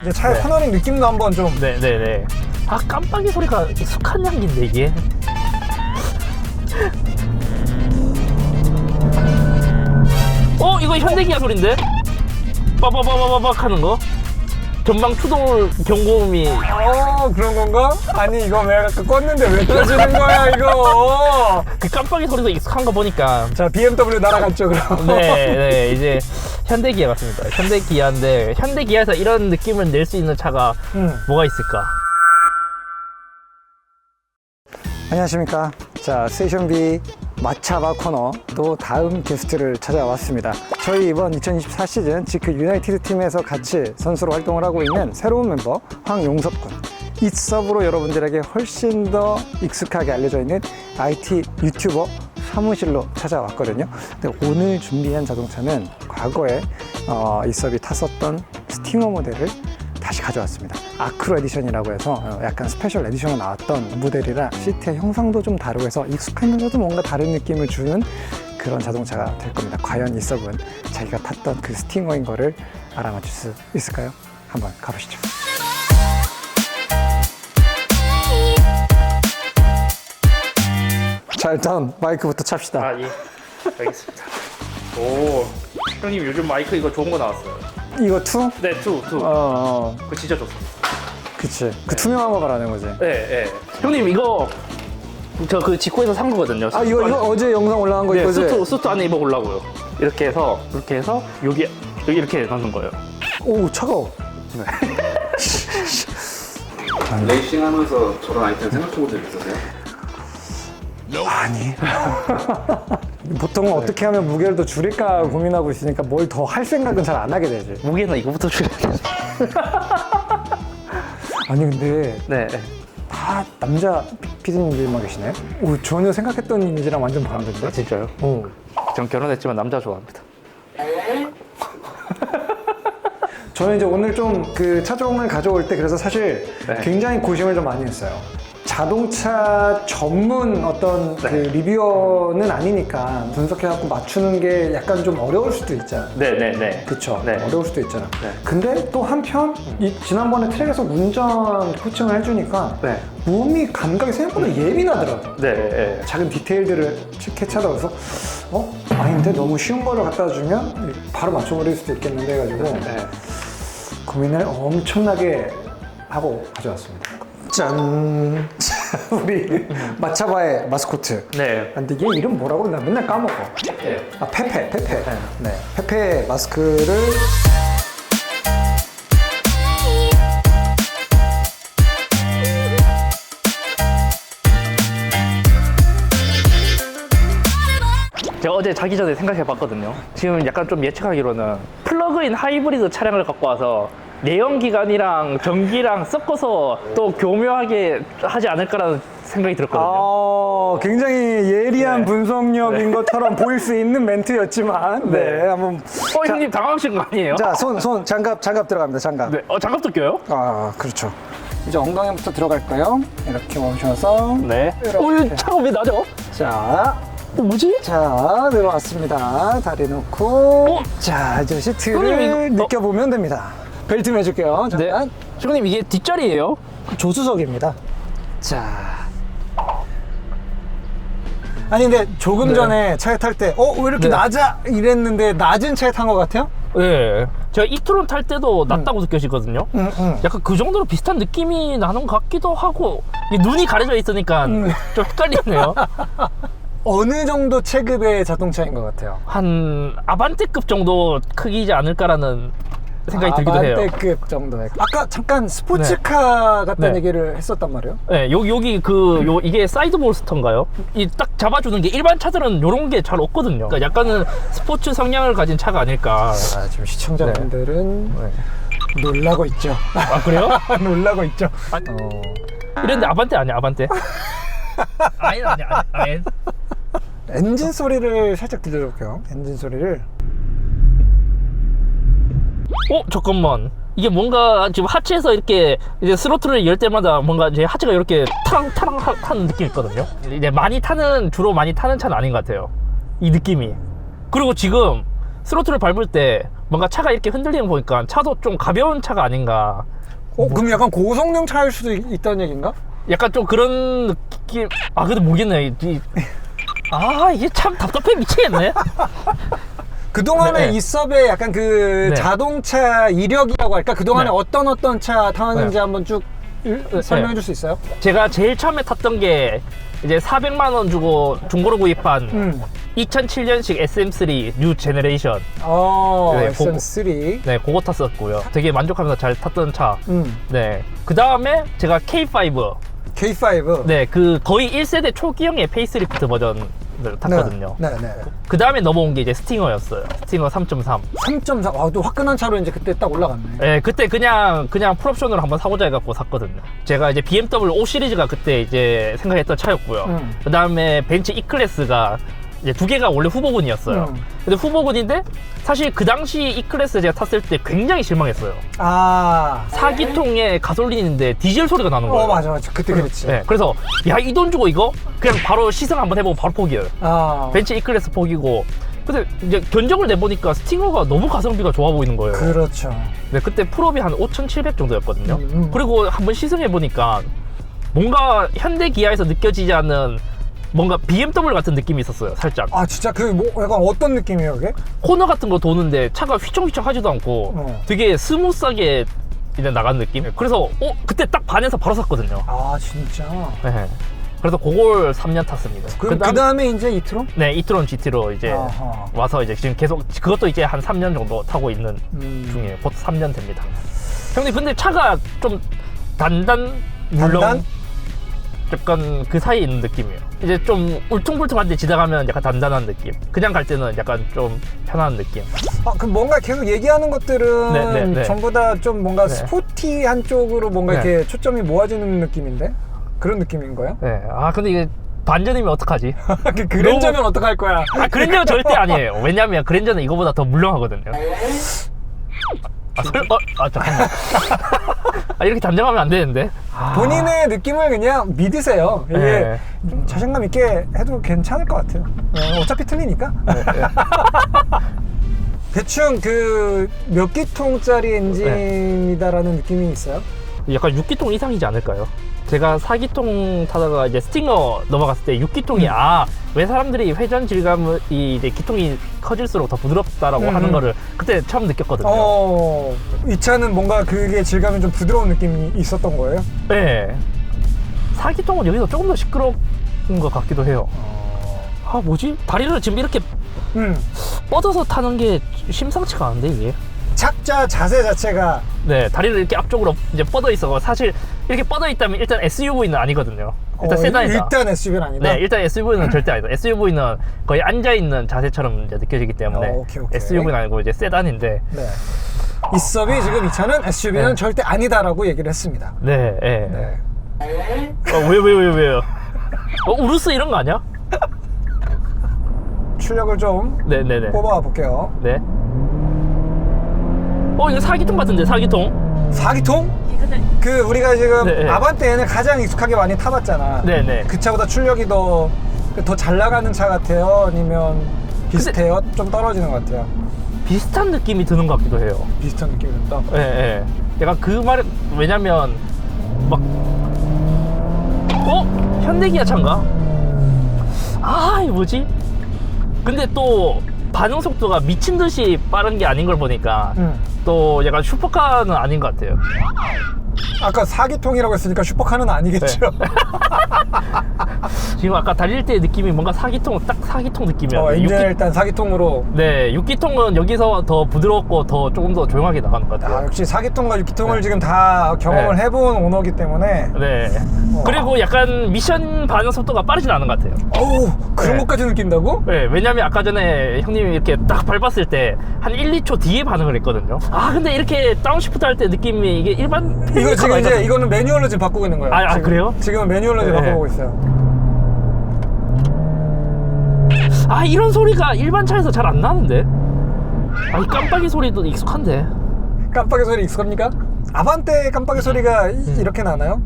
이제 차의 네. 터너링 느낌도 한번 좀. 네네네. 아, 깜빡이 소리가 익숙한 향기인데, 이게. 이거 현대기아 소린데? 빠바바바바박 하는 거? 전방 추돌 경고음이. 그런 건가? 아니 이거 왜 아까 껐는데 왜 켜지는 거야 이거. 그 깜빡이 소리도 익숙한 거 보니까. 자, BMW 날아갔죠 그럼. 네, 이제 현대기아 같습니다. 현대기아인데, 현대기아에서 이런 느낌을 낼 수 있는 차가 뭐가 있을까? 안녕하십니까. 자, 스테이션B 마차바 코너 또 다음 게스트를 찾아왔습니다. 저희 이번 2024 시즌 지크 유나이티드 팀에서 같이 선수로 활동을 하고 있는 새로운 멤버 황용섭 군. 이 서브로 여러분들에게 훨씬 더 익숙하게 알려져 있는 IT 유튜버 사무실로 찾아왔거든요. 근데 오늘 준비한 자동차는 과거에 이섭이 탔었던 스팅어 모델을 다시 가져왔습니다. 아크로 에디션이라고 해서 약간 스페셜 에디션으로 나왔던 모델이라 시트의 형상도 좀 다르고 해서 익숙하면서도 뭔가 다른 느낌을 주는 그런 자동차가 될 겁니다. 과연 이섭은 자기가 탔던 그 스팅어인 거를 알아맞힐 수 있을까요? 한번 가보시죠. 자, 일단 마이크부터 찹시다. 아, 예. 알겠습니다. 오, 형님 요즘 마이크 이거 좋은 거 나왔어요. 이거 투? 네, 투. 그거 진짜 좋습니다. 그치. 그 투명한 거 말하는 거지. 네. 형님 이거 저 그 직구에서 산 거거든요. 아, 이거 어제 영상 올라간 거 네, 이거지? 수트 안에 입어보려고요. 이렇게 해서 여기 이렇게 넣는 거예요. 오, 차가워. 레이싱 하면서 저런 아이템 생각해본 적 있으세요? 아니. 보통 어떻게 하면 무게를 더 줄일까 고민하고 있으니까 뭘 더 할 생각은 잘 안 하게 되지. 무게는 이거부터 줄여야 돼요. 아니, 근데 네. 다 남자 피디님들만 계시네? 오, 전혀 생각했던 이미지랑 완전 반대인데? 아, 진짜요? 전 결혼했지만 남자 좋아합니다. 저는 이제 오늘 좀 그 차종을 가져올 때 그래서 사실 네. 굉장히 고심을 좀 많이 했어요. 자동차 전문 어떤 그 리뷰어는 아니니까 분석해갖고 맞추는 게 약간 좀 어려울 수도 있잖아. 네. 그쵸? 네. 어려울 수도 있잖아. 네. 근데 또 한편 지난번에 트랙에서 운전 코칭을 해주니까 네. 몸이 감각이 생각보다 예민하더라고. 네. 작은 디테일들을 캐치하다 그래서 아닌데 너무 쉬운 거를 갖다 주면 바로 맞춰버릴 수도 있겠는데 해가지고 네. 고민을 엄청나게 하고 가져왔습니다. 짠! 우리 마차바의 마스코트. 네. 근데 얘 이름 뭐라고? 나 맨날 까먹어. 아, 페페. 네. 페페 마스크를 제가 어제 자기 전에 생각해봤거든요. 지금 약간 좀 예측하기로는 플러그인 하이브리드 차량을 갖고 와서 내연기관이랑 전기랑 섞어서 또 교묘하게 하지 않을까라는 생각이 들었거든요. 굉장히 예리한 네. 분석력인 것처럼 보일 수 있는 멘트였지만 네, 한번 형님 당황하신 거 아니에요? 자, 손 장갑 들어갑니다. 장갑. 네. 장갑도 껴요? 아, 그렇죠. 이제 엉덩이부터 들어갈까요? 이렇게 오셔서 네. 이렇게. 차가 왜 나죠? 자, 뭐지? 자, 내려왔습니다. 다리 놓고 자, 이제 시트를 형님, 이거- 느껴보면 됩니다. 벨트 매줄게요. 네. 잠깐. 형님 이게 뒷자리예요? 조수석입니다. 자. 아니, 근데 조금 전에 차에 탈 때 왜 이렇게 네. 낮아? 이랬는데 낮은 차에 탄 것 같아요? 네. 제가 이트론 탈 때도 낮다고 느껴지거든요. 응. 약간 그 정도로 비슷한 느낌이 나는 것 같기도 하고 이 눈이 가려져 있으니까 좀 헷갈리네요. 어느 정도 체급의 자동차인 것 같아요? 한 아반떼급 정도 크기지 않을까라는 생각이 들기도 해요. 아반떼급 정도의. 아까 잠깐 스포츠카 같다는 네. 얘기를 했었단 말이에요. 네, 여기 이게 사이드 볼스터인가요? 이 딱 잡아주는 게 일반 차들은 이런 게 잘 없거든요. 그러니까 약간은 스포츠 성향을 가진 차가 아닐까. 지금 시청자분들은 놀라고 있죠. 아, 그래요? 놀라고 있죠. 이런데 아반떼 아니야, 아반떼? 아니. 엔진 소리를 살짝 들려볼게요. 엔진 소리를. 잠깐만. 이게 뭔가 지금 하체에서 이렇게 이제 스로틀을 열 때마다 뭔가 이제 하체가 이렇게 타랑타랑 하는 느낌이 있거든요. 이제 주로 많이 타는 차는 아닌 것 같아요. 이 느낌이. 그리고 지금 스로틀을 밟을 때 뭔가 차가 이렇게 흔들리는 거 보니까 차도 좀 가벼운 차가 아닌가. 그럼 약간 고성능 차일 수도 있다는 얘기인가? 약간 좀 그런 느낌. 아 근데 모르겠네. 이게 참 답답해 미치겠네. 그동안에 네. 이 섭의 약간 그 네. 자동차 이력이라고 할까? 그동안에 네. 어떤 차 타왔는지 네. 한번 쭉 설명해 줄 수 있어요? 제가 제일 처음에 탔던 게 이제 400만 원 주고 중고로 구입한 2007년식 SM3 뉴 제너레이션. 네, SM3. 네, 그거 탔었고요. 되게 만족하면서 잘 탔던 차. 음. 네. 그 다음에 제가 K5. K5. 네, 그 거의 1세대 초기형의 페이스리프트 버전을 탔거든요. 네. 그 다음에 넘어온 게 이제 스팅어였어요. 스팅어 3.3. 3.4. 와, 또 화끈한 차로 이제 그때 딱 올라갔네. 네, 그때 그냥 풀옵션으로 한번 사보자 해갖고 샀거든요. 제가 이제 BMW 5 시리즈가 그때 이제 생각했던 차였고요. 그 다음에 벤츠 E클래스가 이제 두 개가 원래 후보군이었어요. 근데 후보군인데 사실 그 당시 E클래스 제가 탔을 때 굉장히 실망했어요. 4기통에 가솔린인데 디젤 소리가 나는 거예요. 맞아. 그때 그랬지. 네, 그래서 야, 이 돈 주고 이거 그냥 바로 시승 한번 해보고 바로 포기해요. 벤츠 E클래스 포기고. 근데 이제 견적을 내보니까 스팅어가 너무 가성비가 좋아 보이는 거예요. 그렇죠. 네, 그때 풀업이 한 5,700 정도였거든요. 그리고 한번 시승해보니까 뭔가 현대 기아에서 느껴지지 않는 뭔가 BMW 같은 느낌이 있었어요, 살짝. 진짜 그 뭐 약간 어떤 느낌이에요, 그게? 코너 같은 거 도는데 차가 휘청휘청 하지도 않고 되게 스무스하게 이제 나간 느낌? 그래서 그때 딱 반해서 바로 샀거든요. 진짜. 네. 그래서 그걸 3년 탔습니다. 그 다음에 이제 이트론? 네, 이트론 GT로 이제 와서 이제 지금 계속 그것도 이제 한 3년 정도 타고 있는 중이에요. 곧 3년 됩니다. 형님, 근데 차가 좀 물렁 약간 그 사이에 있는 느낌이에요. 이제 좀 울퉁불퉁한데 지나가면 약간 단단한 느낌. 그냥 갈 때는 약간 좀 편한 느낌. 그럼 뭔가 계속 얘기하는 것들은 네. 전부 다 좀 뭔가 네. 스포티한 쪽으로 뭔가 네. 이렇게 초점이 모아지는 느낌인데? 그런 느낌인 거예요? 네. 근데 이게 반전이면 어떡하지? 그 그랜저면 어떡할 거야? 그랜저는 절대 아니에요. 왜냐면 그랜저는 이거보다 더 물렁하거든요. 잠깐만. 이렇게 단정하면 안 되는데. 본인의 느낌을 그냥 믿으세요. 이게 네. 좀 자신감 있게 해도 괜찮을 것 같아요. 어차피 틀리니까. 대충 그 몇 기통짜리 엔진이다라는 느낌이 있어요? 약간 6기통 이상이지 않을까요? 제가 4기통 타다가 이제 스팅어 넘어갔을 때 6기통이 왜 사람들이 회전 질감이 이제 기통이 커질수록 더 부드럽다라고 하는 거를 그때 처음 느꼈거든요. 이 차는 뭔가 그게 질감이 좀 부드러운 느낌이 있었던 거예요? 네. 4기통은 여기서 조금 더 시끄러운 것 같기도 해요. 뭐지? 다리를 지금 이렇게 뻗어서 타는 게 심상치가 않은데, 이게. 착자 자세 자체가 네, 다리를 이렇게 앞쪽으로 이제 뻗어 있어. 사실 이렇게 뻗어 있다면 일단 SUV는 아니거든요. 일단 세단이다. 일단 SUV는 아니다? 네, 일단 SUV는 절대 아니다. SUV는 거의 앉아있는 자세처럼 이제 느껴지기 때문에 오케이. SUV는 아니고 이제 세단인데. 네. 이 섭이 지금 이 차는 SUV는 절대 아니다라고 얘기를 했습니다. 네. 왜요? 우루스 이런 거 아니야? 출력을 좀 네네네. 뽑아 볼게요. 네. 이거 4기통 같은데, 4기통? 4기통? 그 우리가 지금 네. 아반떼는 가장 익숙하게 많이 타봤잖아. 네네. 그 차보다 출력이 더 잘 나가는 차 같아요? 아니면 비슷해요? 좀 떨어지는 것 같아요? 비슷한 느낌이 드는 것 같기도 해요. 비슷한 느낌이 든다? 예. 약간 그 말, 왜냐면, 현대기아 차인가? 이거 뭐지? 근데 또 반응 속도가 미친 듯이 빠른 게 아닌 걸 보니까 또 약간 슈퍼카는 아닌 것 같아요. 아까 4기통이라고 했으니까 슈퍼카는 아니겠죠? 지금 아까 달릴 때 느낌이 뭔가 4기통, 딱 4기통 느낌이었는데. 엔진을 일단 4기통으로. 네, 6기통은 여기서 더 부드럽고 조금 더 조용하게 나가는 것 같아요. 역시 4기통과 6기통을 지금 다 경험을 해본 오너기 때문에. 네. 그리고 약간 미션 반응 속도가 빠르진 않은 것 같아요. 그런 것까지 느낀다고? 네, 왜냐면 아까 전에 형님이 이렇게 딱 밟았을 때 한 1, 2초 뒤에 반응을 했거든요. 근데 이렇게 다운시프트 할 때 느낌이 이게 일반 이거 지금 이제 이거는 매뉴얼로 지금 바꾸고 있는 거예요. 지금, 그래요? 지금은 매뉴얼로 지금 바꾸고 있어요. 이런 소리가 일반 차에서 잘 안 나는데. 이 깜빡이 소리도 익숙한데. 깜빡이 소리 익숙합니까? 아반떼 깜빡이 소리가 이렇게 나나요?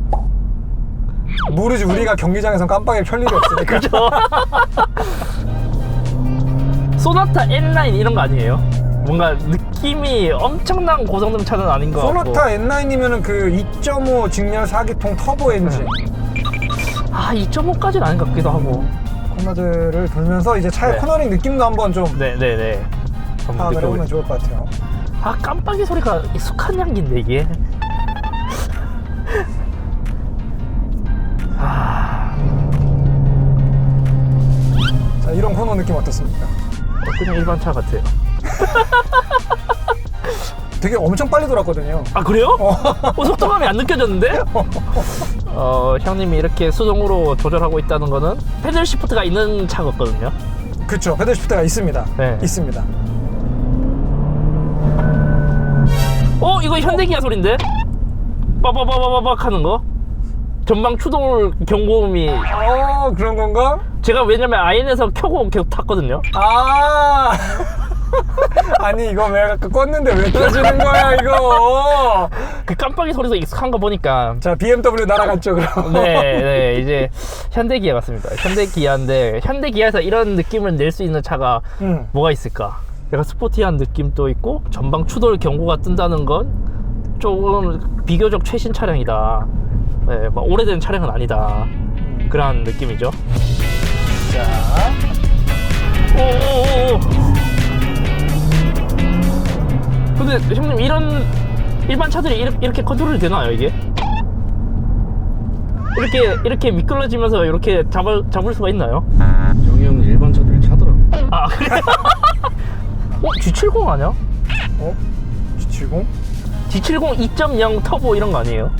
모르지. 우리가 경기장에서 깜빡이를 켤 일이 없으니까. 그죠? 소나타 N9 이런 거 아니에요? 뭔가 느낌이 엄청난 고성능 차는 아닌 것 같고. 소나타 N9이면은 그 2.5 직렬 4기통 터보 엔진. 아 2.5까지는 아닌 것 같기도 하고. 코너들을 돌면서 이제 차의 네. 코너링 느낌도 한번 좀 네네네. 한번 파악을 해보면 느껴보죠. 좋을 것 같아요. 아 깜빡이 소리가 익숙한 향기인데 이게. 자, 이런 코너 느낌 어떻습니까? 그냥 일반 차 같아요. 되게 엄청 빨리 돌았거든요. 아 그래요? 속도감이 안 느껴졌는데? 형님이 이렇게 수동으로 조절하고 있다는 거는 패들 시프트가 있는 차 같거든요. 그쵸, 패들 시프트가 있습니다. 네. 있습니다. 이거 현대기아 소린데? 빠바바바바박 하는 거? 전방 추돌 경고음이 그런 건가? 제가 왜냐면 아이엔에서 켜고 계속 탔거든요. 아 아니 이거 왜 아까 껐는데 왜 켜지는 거야 이거. 그 깜빡이 소리도 익숙한 거 보니까 자, BMW 날아갔죠 그럼. 네 이제 현대기아 같습니다. 현대기아인데 현대기아에서 이런 느낌을 낼 수 있는 차가 뭐가 있을까? 약간 스포티한 느낌도 있고 전방 추돌 경고가 뜬다는 건 조금 비교적 최신 차량이다. 네, 막 오래된 차량은 아니다. 그런 느낌이죠. 자, 오오오. 근데 형님 이런 일반 차들이 이렇게 컨트롤이 되나요 이게? 이렇게 미끄러지면서 이렇게 잡을 수가 있나요? 정이 형은 일반 차들 차더라고. 아 그래? G70 아니야? G70? G70 2.0 터보 이런 거 아니에요?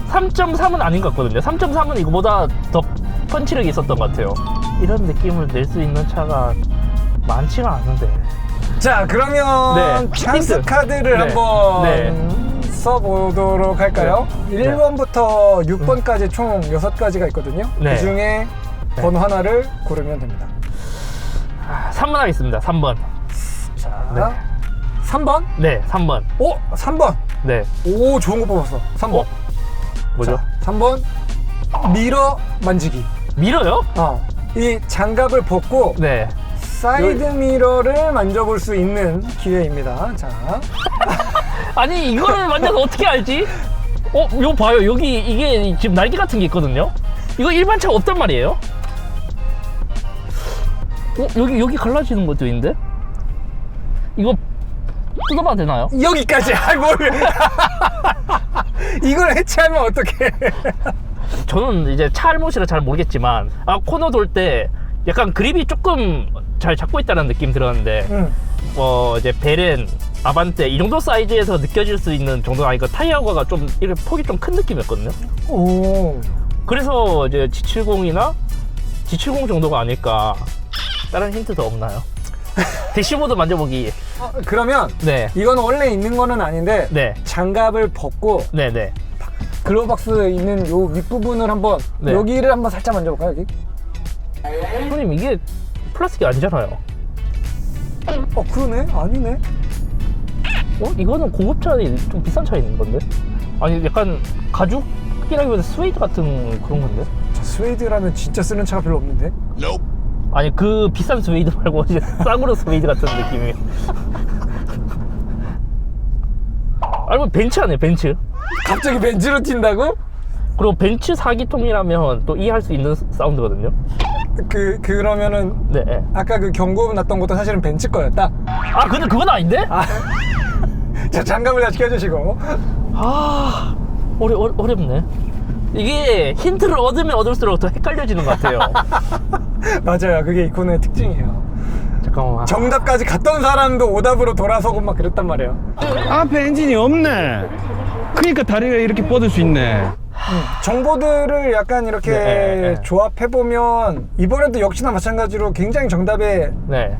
3.3은 아닌 것 같거든요. 3.3은 이거보다 더 펀치력이 있었던 것 같아요. 이런 느낌을 낼 수 있는 차가 많지가 않은데. 자, 그러면 네. 찬스 힌트. 카드를 네. 한번 네. 써보도록 할까요? 네. 1번부터 6번까지 총 6가지가 있거든요. 네. 그 중에 번호 하나를 고르면 됩니다. 3번 하겠습니다. 3번. 자, 네. 3번? 네, 3번. 3번. 네. 오, 좋은 거 뽑았어. 3번. 뭐죠? 자, 3번. 미러 만지기. 밀어요? 이 장갑을 벗고 네. 사이드 미러를 만져볼 수 있는 기회입니다. 자, 아니 이거를 만져서 어떻게 알지? 이거 봐요. 여기 이게 지금 날개 같은 게 있거든요. 이거 일반 차가 없단 말이에요. 여기 갈라지는 것도 있는데? 이거 뜯어봐도 되나요? 여기까지. 뭘. 이걸 해체하면 어떡해. 저는 이제 차 알못이라 잘 모르겠지만 코너 돌 때 약간 그립이 조금 잘 잡고 있다는 느낌 들었는데 이제 베렌, 아반떼 이 정도 사이즈에서 느껴질 수 있는 정도가 아니고 타이어가 좀 이렇게 폭이 좀 큰 느낌이었거든요. 오. 그래서 이제 G70이나 G70 정도가 아닐까. 다른 힌트 더 없나요? 대시보드 만져보기. 그러면 네. 이건 원래 있는 거는 아닌데 네. 장갑을 벗고 네네. 글로박스 있는 요 윗부분을 한번 네. 여기를 한번 살짝 만져볼까요? 여기? 형님 이게 플라스틱이 아니잖아요. 그러네? 아니네? 이거는 고급차이 좀 비싼 차이 있는 건데? 아니 약간 가죽이라기보다 스웨이드 같은 그런 건데? 자, 스웨이드라면 진짜 쓰는 차가 별로 없는데? 아니 그 비싼 스웨이드 말고 이제 싸구려 스웨이드 같은 느낌이. 아니 뭐 벤츠 아니에요 벤츠. 갑자기 벤츠로 튄다고? 그리고 벤츠 4기통이라면 또 이해할 수 있는 사운드거든요. 그러면은 네. 아까 그 경고음 났던 것도 사실은 벤츠 거였다? 근데 그건 아닌데? 자, 장갑을 다시 껴주시고. 어렵네. 이게 힌트를 얻으면 얻을수록 더 헷갈려지는 것 같아요. 맞아요, 그게 이 코너의 특징이에요. 잠깐만. 정답까지 갔던 사람도 오답으로 돌아서고 막 그랬단 말이에요. 앞에 엔진이 없네. 그러니까 다리가 이렇게 뻗을 수 있네. 정보들을 약간 이렇게 네. 조합해보면 이번에도 역시나 마찬가지로 굉장히 정답에 네.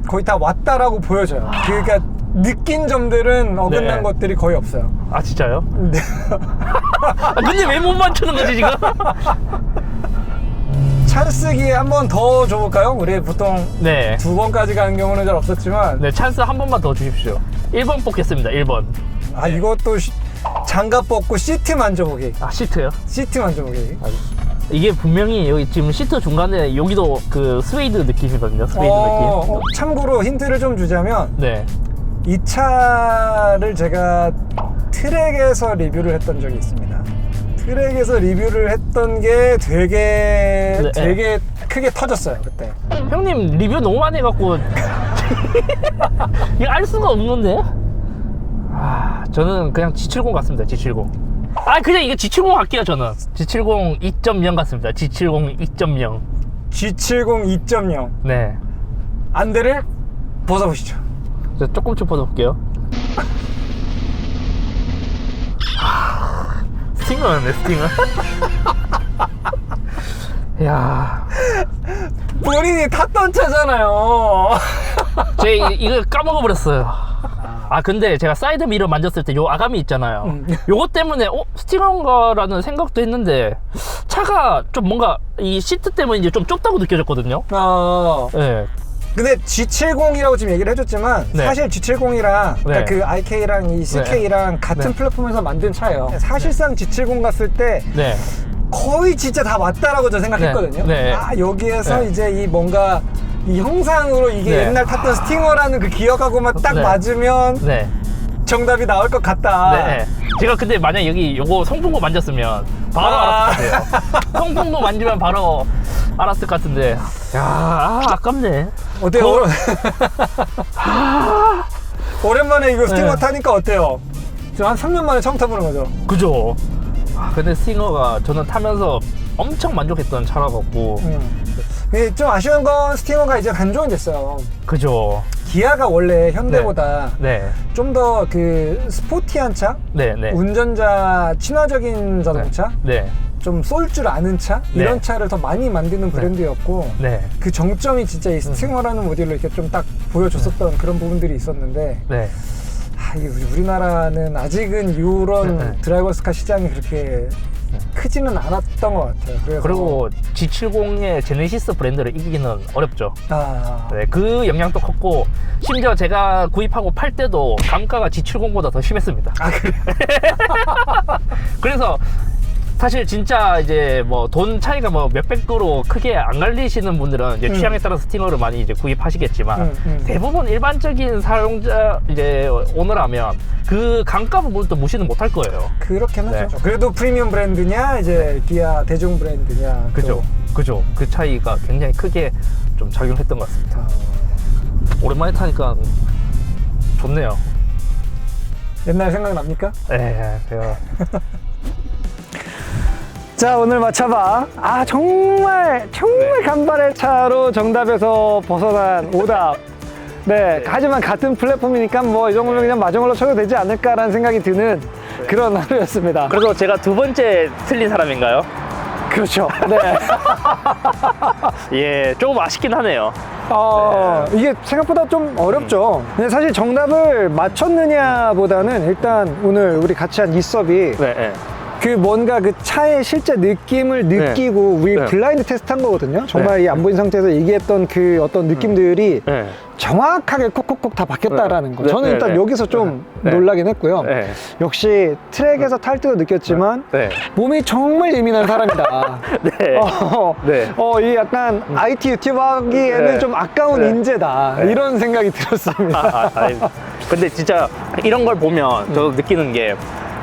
거의 다 왔다라고 보여져요. 그러니까 느낀 점들은 어긋난 네. 것들이 거의 없어요. 아 진짜요? 네. 근데 왜 못 맞추는 거지 지금? 찬스기에 한 번 더 줘볼까요? 우리 보통 네. 2번까지 가는 경우는 잘 없었지만 네, 찬스 한 번만 더 주십시오. 1번 뽑겠습니다. 1번. 이것도 장갑 벗고 시트 만져보기. 시트요? 시트 만져보기. 이게 분명히 여기 지금 시트 중간에 여기도 그 스웨이드 느낌이거든요. 스웨이드 느낌. 참고로 힌트를 좀 주자면 네. 이 차를 제가 트랙에서 리뷰를 했던 적이 있습니다. 트랙에서 리뷰를 했던 게 되게 크게 터졌어요 그때. 형님 리뷰 너무 많이 해갖고 이거 알 수가 없는데? 아, 저는 그냥 G70 같습니다. G70. 아, 그냥 이거 G70 할게요. 저는 G70 2.0 같습니다. G70 2.0. G70 2.0 네. 안대를 벗어보시죠. 저 조금 좁혀볼게요. 스팅어네, 스팅어. 야, 본인이 탔던 차잖아요. 제 이거 까먹어버렸어요. 아, 근데 제가 사이드 미러 만졌을 때 요 아감이 있잖아요. 요것 때문에 스팅어인가라는 생각도 했는데 차가 좀 뭔가 이 시트 때문에 이제 좀 좁다고 느껴졌거든요. 네. 근데 G70이라고 지금 얘기를 해줬지만 네. 사실 G70이랑 네. 그 IK랑 이 CK랑 같은 네. 플랫폼에서 만든 차예요. 사실상 G70 갔을 때 네. 거의 진짜 다 맞다라고 저 생각했거든요. 네. 아, 여기에서 네. 이제 이 뭔가 이 형상으로 이게 네. 옛날 탔던 스팅어라는 그 기억하고만 딱 네. 맞으면 네. 정답이 나올 것 같다. 네. 제가 근데 만약 여기 요거 송풍구 만졌으면 바로 알았을 것 같아요. 송풍구 만지면 바로 알았을 것 같은데. 야, 아깝네. 어때요? 오랜만에 이거 스팅어 네. 타니까 어때요? 지금 한 3년 만에 처음 타보는 거죠? 그죠? 아, 근데 스팅어가 저는 타면서 엄청 만족했던 차라 갖고. 좀 아쉬운 건 스팅어가 이제 단종이 됐어요. 그죠? 기아가 원래 현대보다 네. 좀 더 그 스포티한 차? 네, 네. 운전자 친화적인 자동차? 네. 좀 쏠 줄 아는 차? 이런 네. 차를 더 많이 만드는 브랜드였고 네. 그 정점이 진짜 이 스팅어라는 모델로 이렇게 좀 딱 보여줬었던 그런 부분들이 있었는데 네. 이 우리나라는 아직은 이런 드라이버스카 시장이 그렇게 크지는 않았던 것 같아요. 그래서 그리고 G70의 제네시스 브랜드를 이기기는 어렵죠. 네, 그 영향도 컸고 심지어 제가 구입하고 팔 때도 감가가 G70보다 더 심했습니다. 아, 그래? 그래서 사실 진짜 이제 뭐 돈 차이가 뭐 몇백 도로 크게 안 갈리시는 분들은 이제 취향에 따라 스팅어를 많이 이제 구입하시겠지만 대부분 일반적인 사용자 이제 오너라면 그 감가 부분도 무시는 못할 거예요. 그렇긴 네. 하죠. 그래도 프리미엄 브랜드냐 이제 기아 대중 브랜드냐 그죠, 그죠. 그 차이가 굉장히 크게 좀 작용했던 것 같습니다. 오랜만에 타니까 좋네요. 옛날 생각납니까? 네, 제가 자, 오늘 맞춰봐. 아, 정말 간발의 차로 정답에서 벗어난 오답. 네, 하지만 같은 플랫폼이니까 뭐 이 정도면 그냥 맞은 걸로 쳐도 되지 않을까라는 생각이 드는 그런 하루였습니다. 그래서 제가 두 번째 틀린 사람인가요? 그렇죠. 네. 예, 조금 아쉽긴 하네요. 이게 생각보다 좀 어렵죠. 근데 사실 정답을 맞췄느냐보다는 일단 오늘 우리 같이 한 이섭이 네, 네. 그 뭔가 그 차의 실제 느낌을 느끼고 우리 네. 블라인드 테스트 한 거거든요. 정말 네. 이 안 보인 상태에서 얘기했던 그 어떤 느낌들이 네. 정확하게 콕콕콕 다 바뀌었다라는 거. 네. 저는 네. 일단 네. 여기서 좀 네. 놀라긴 했고요. 네. 역시 트랙에서 탈 때도 느꼈지만 네. 몸이 정말 예민한 사람이다. 네. 네. 이 약간 IT 유튜버 하기에는 네. 좀 아까운 네. 인재다. 네. 이런 생각이 들었습니다. 근데 진짜 이런 걸 보면 저도 느끼는 게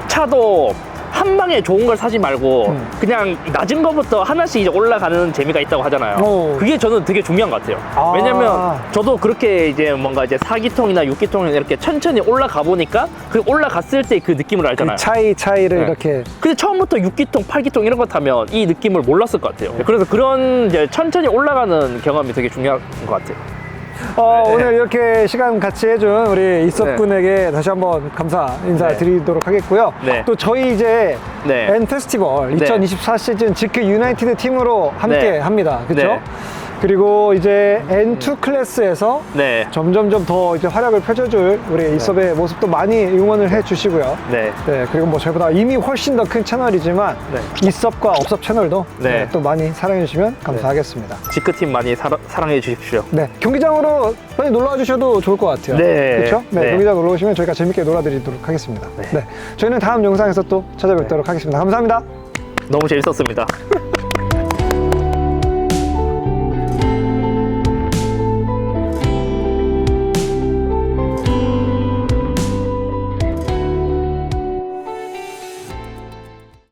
차도 한 방에 좋은 걸 사지 말고 그냥 낮은 거부터 하나씩 이제 올라가는 재미가 있다고 하잖아요. 그게 저는 되게 중요한 것 같아요. 왜냐면 저도 그렇게 이제 뭔가 이제 4기통이나 6기통이나 이렇게 천천히 올라가 보니까 그 올라갔을 때 그 느낌을 알잖아요. 그 차이를 네. 이렇게. 근데 처음부터 6기통, 8기통 이런 거 타면 이 느낌을 몰랐을 것 같아요. 그래서 그런 이제 천천히 올라가는 경험이 되게 중요한 것 같아요. 오늘 이렇게 시간 같이 해준 우리 이섭군에게 다시 한번 감사 인사드리도록 하겠고요. 네. 또 저희 이제 네. N 페스티벌 네. 2024 시즌 지크 유나이티드 팀으로 함께 네. 합니다. 그렇죠? 네. 그리고 이제 N2 클래스에서 네. 점점점 더 이제 활약을 펼쳐줄 우리 이섭의 모습도 많이 응원을 해주시고요. 네. 네, 그리고 뭐 저희보다 이미 훨씬 더 큰 채널이지만 네. 이섭과 업섭 채널도 네. 또 많이 사랑해주시면 감사하겠습니다. 지크팀 많이 사랑해 주십시오. 네, 경기장으로 많이 놀러와 주셔도 좋을 것 같아요. 네. 그렇죠? 네, 네. 경기장 놀러 오시면 저희가 재밌게 놀아드리도록 하겠습니다. 네. 저희는 다음 영상에서 또 찾아뵙도록 하겠습니다. 감사합니다. 너무 재밌었습니다.